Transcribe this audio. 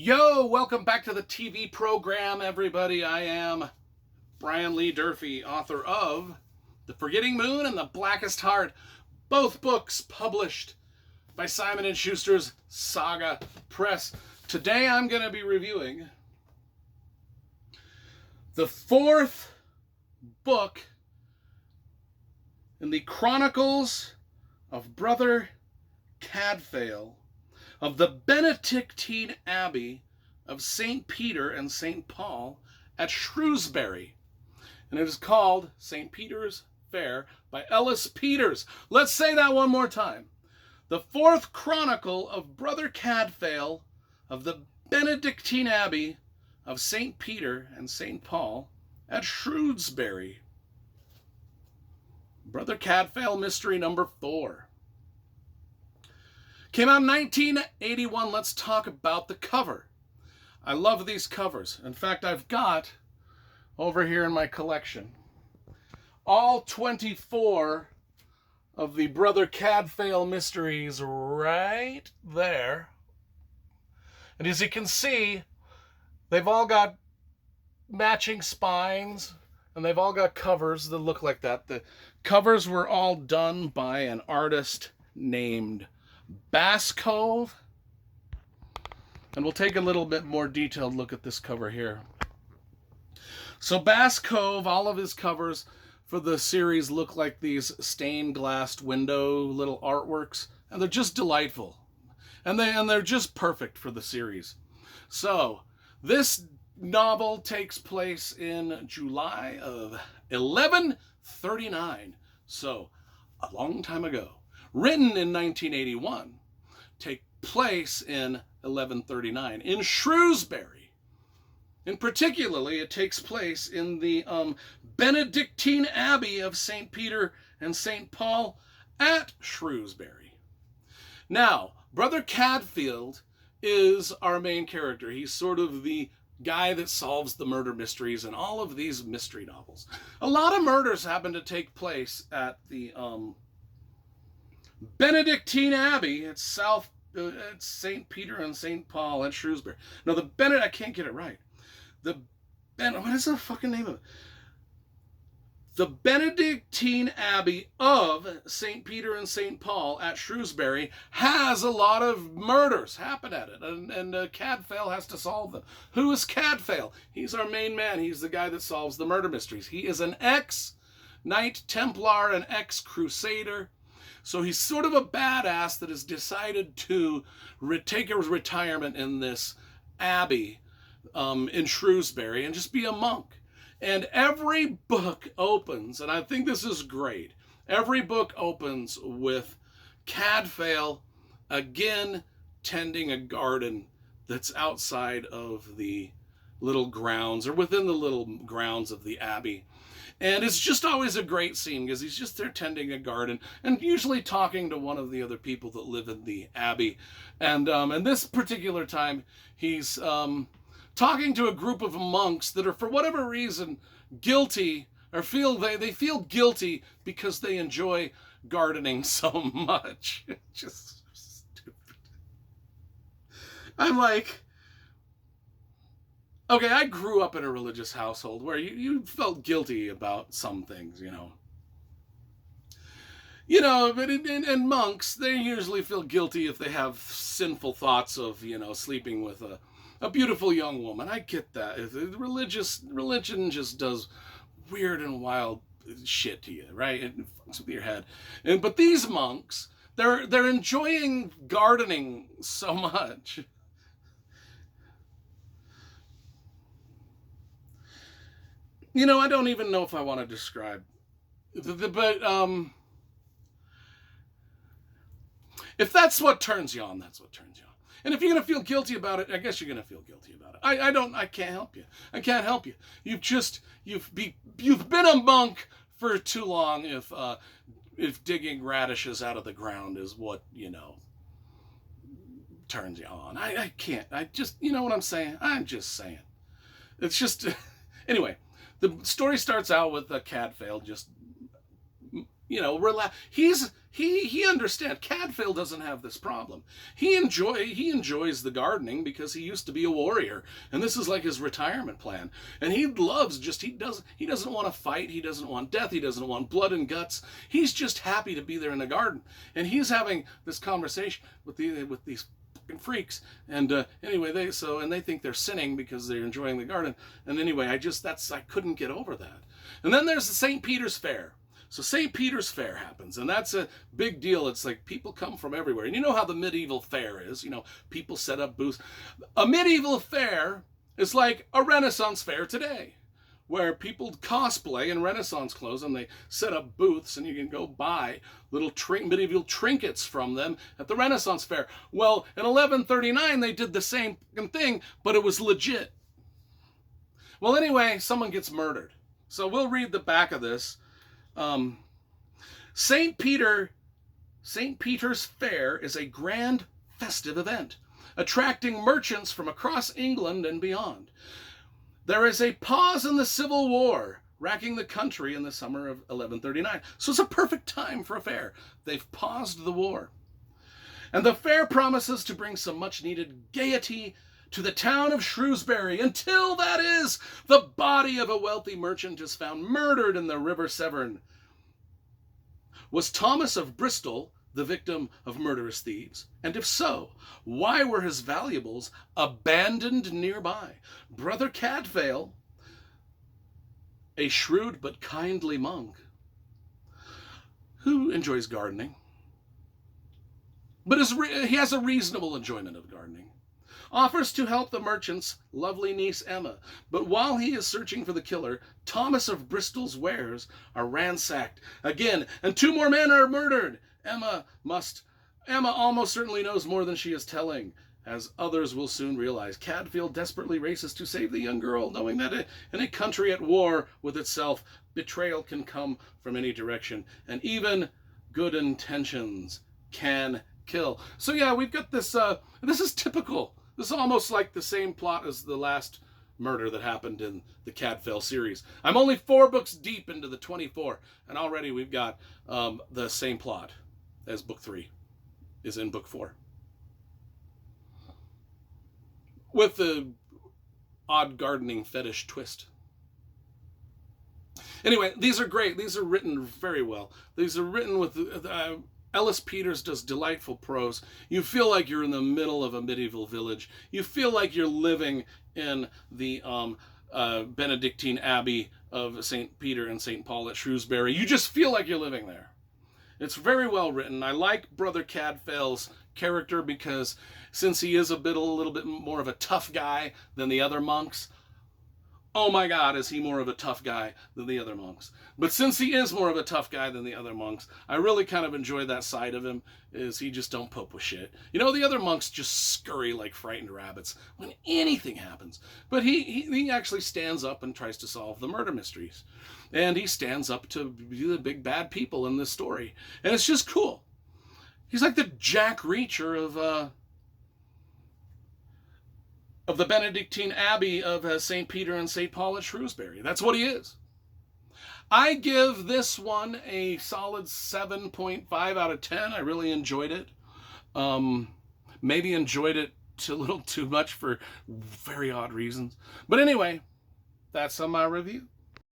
Yo, welcome back to the TV program, everybody. I am Brian Lee Durfee, author of The Forgetting Moon and The Blackest Heart, both books published by Simon & Schuster's Saga Press. Today I'm going to be reviewing the fourth book in the Chronicles of Brother Cadfael of the Benedictine Abbey of St. Peter and St. Paul at Shrewsbury. And it is called St. Peter's Fair by Ellis Peters. Let's say that one more time. The fourth chronicle of Brother Cadfael of the Benedictine Abbey of St. Peter and St. Paul at Shrewsbury. Brother Cadfael Mystery number 4. Came out in 1981. Let's talk about the cover. I love these covers. In fact, I've got over here in my collection all 24 of the Brother Cadfael mysteries right there. And as you can see, they've all got matching spines and they've all got covers that look like that. The covers were all done by an artist named Bass Cove, and we'll take a little bit more detailed look at this cover here. So Bass Cove, all of his covers for the series look like these stained glass window little artworks, and they're just delightful, and they're just perfect for the series. So this novel takes place in July of 1139, so a long time ago. Written in 1981, take place in 1139 in Shrewsbury. And particularly, it takes place in the Benedictine Abbey of St. Peter and St. Paul at Shrewsbury. Now, Brother Cadfael is our main character. He's sort of the guy that solves the murder mysteries in all of these mystery novels. A lot of murders happen to take place at the Benedictine Abbey at St. Peter and St. Paul at Shrewsbury. No, I can't get it right. What is the fucking name of it? The Benedictine Abbey of St. Peter and St. Paul at Shrewsbury has a lot of murders happen at it, and Cadfael has to solve them. Who is Cadfael? He's our main man. He's the guy that solves the murder mysteries. He is an ex-Knight Templar, an ex-Crusader. So he's sort of a badass that has decided to take a retirement in this abbey in Shrewsbury and just be a monk. And every book opens, and I think this is great, every book opens with Cadfael again tending a garden that's outside of the little grounds, or within the little grounds of the abbey. And it's just always a great scene because he's just there tending a garden and usually talking to one of the other people that live in the abbey. And this particular time, he's talking to a group of monks that are, for whatever reason, guilty, or they feel guilty because they enjoy gardening so much. Just stupid. I'm like, okay, I grew up in a religious household where you felt guilty about some things, you know. But in monks, they usually feel guilty if they have sinful thoughts of, sleeping with a beautiful young woman. I get that. Religion just does weird and wild shit to you, right? It fucks with your head. But these monks, they're enjoying gardening so much. I don't even know if I want to describe, but if that's what turns you on, that's what turns you on. And if you're going to feel guilty about it, I guess you're going to feel guilty about it. I can't help you. I can't help you. You've been a monk for too long if digging radishes out of the ground is what, turns you on. I can't. You know what I'm saying? I'm just saying. It's just, anyway. The story starts out with Cadfael just, he's He understands. Cadfael doesn't have this problem. He enjoys the gardening because he used to be a warrior, and this is like his retirement plan. And he loves he doesn't want to fight. He doesn't want death. He doesn't want blood and guts. He's just happy to be there in the garden. And he's having this conversation with these freaks. And anyway, they think they're sinning because they're enjoying the garden. And anyway, I couldn't get over that. And then there's the St. Peter's Fair. So St. Peter's Fair happens, and that's a big deal. It's like people come from everywhere. And you know how the medieval fair is. People set up booths. A medieval fair is like a Renaissance fair today, where people cosplay in Renaissance clothes, and they set up booths, and you can go buy little medieval trinkets from them at the Renaissance fair. Well, in 1139, they did the same thing, but it was legit. Well, anyway, someone gets murdered. So we'll read the back of this. St. Peter's Fair is a grand festive event, attracting merchants from across England and beyond. There is a pause in the Civil War, racking the country in the summer of 1139. So it's a perfect time for a fair. They've paused the war. And the fair promises to bring some much-needed gaiety to the town of Shrewsbury, until, that is, the body of a wealthy merchant is found murdered in the River Severn. Was Thomas of Bristol the victim of murderous thieves? And if so, why were his valuables abandoned nearby? Brother Cadfael, a shrewd but kindly monk, who enjoys gardening, but he has a reasonable enjoyment of gardening, offers to help the merchant's lovely niece Emma. But while he is searching for the killer, Thomas of Bristol's wares are ransacked again, and 2 more men are murdered. Emma almost certainly knows more than she is telling, as others will soon realize. Cadfael desperately races to save the young girl, knowing that in a country at war with itself, betrayal can come from any direction, and even good intentions can kill. So yeah, we've got this, this is typical. This is almost like the same plot as the last murder that happened in the Cadfael series. I'm only 4 books deep into the 24, and already we've got the same plot as book 3 is in book 4. With the odd gardening fetish twist. Anyway, these are great. These are written very well. These are written with... Ellis Peters does delightful prose. You feel like you're in the middle of a medieval village. You feel like you're living in the Benedictine Abbey of St. Peter and St. Paul at Shrewsbury. You just feel like you're living there. It's very well written. I like Brother Cadfael's character because since he is a little bit more of a tough guy than the other monks, oh my God, is he more of a tough guy than the other monks. But since he is more of a tough guy than the other monks, I really kind of enjoy that side of him, is he just don't put with shit. The other monks just scurry like frightened rabbits when anything happens. But he actually stands up and tries to solve the murder mysteries. And he stands up to be the big bad people in this story. And it's just cool. He's like the Jack Reacher of the Benedictine Abbey of St. Peter and St. Paul at Shrewsbury. That's what he is. I give this one a solid 7.5 out of 10. I really enjoyed it. Maybe enjoyed it a little too much for very odd reasons. But anyway, that's my review.